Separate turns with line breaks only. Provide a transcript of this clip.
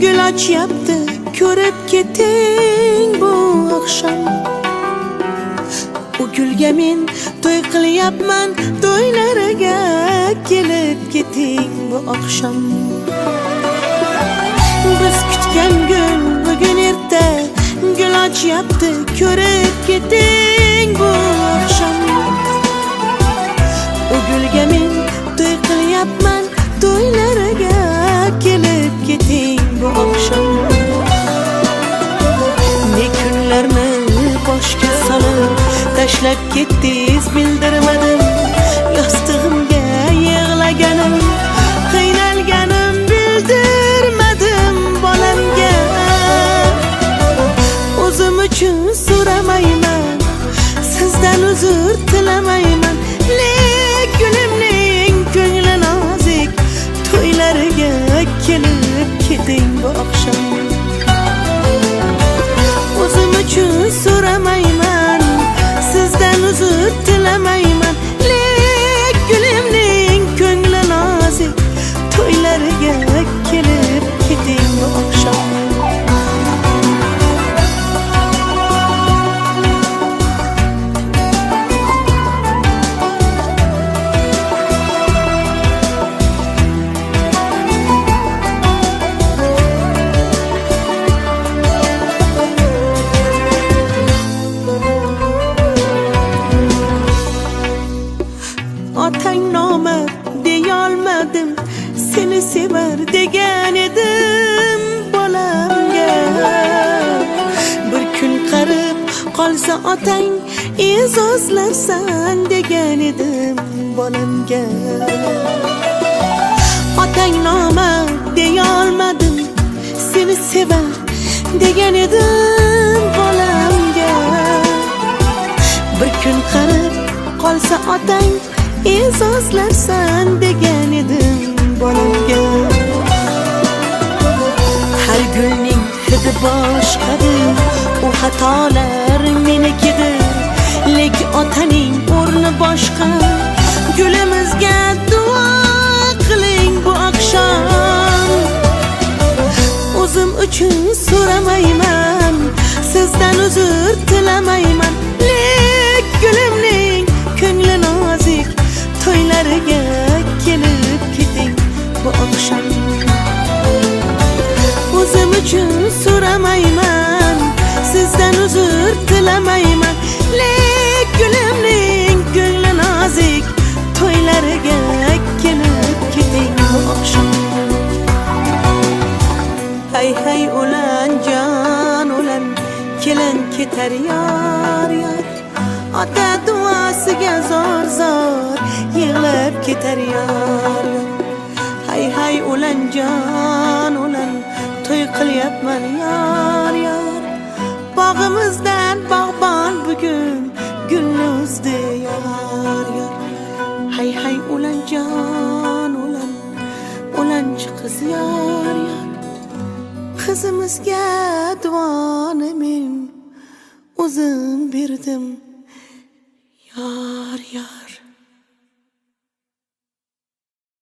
gul ochyapti, ko'rib keting bu oqshom. U gulga men to'y qilyapman, to'ylariga kelib keting bu oqshom. Biz kutgan gul bugun erta, gul ochyapti, ko'rib keting bu oqshom. U gulga men to'y qilyapman, to'ylariga kelib keting bu oqshom. Ne kunlarni boshga solib tashlab ketdingiz bildirmadim, yostig'imga yig'laganim, qiynalganim bildirmadim bolamga. O'zim uchun so'ramayman, sizdan uzr tilamayman, lek gulimning ko'ngli nozik, to'ylariga kelib keting bu oqshom. O'zim uchun so'ramayman, sizdan uzr tilamayman, lek gulimning ko'ngli nozik, to'ylariga kelib keting bu oqshom. Otang nomard deyolmadim, seni sevar degan edim bolamga. Bir kun qarib qolsa otang, e'zozlarsan degan edim bolamga. Otang nomard deyolmadim, seni sevar degan edim bolamga. Bir kun qarib qolsa otang, e'zozlarsan degan edim bolamga. Har gulning hidi boshqadir, u xatolar menikidir, lek otaning o'rni boshqa. Gulimizga duo qiling bu oqshom. O'zim uchun so'ramayman, sizdan uzr tilamayman, lek gulimning ko'ngli nozik, to'ylariga kelib keting bu oqshom. O'zim uchun so'ramayman, sizdan uzr tilamayman, lek gulimning ko'ngli nozik, to'ylariga kelib keting bu oqshom. Hay hay o'lan jon o'lan, kelin ketar yor yor, ota duosiga zor zor yig'lab ketar yor. Hay hay o'lan jon o'lan, to'y qilyapman yor yor, bog'imizdan bog'bon bugun gulni uzdi yor yor. Hay hay o'lan jon o'lan, o'lanchi qiz yor yor, qizimizga duo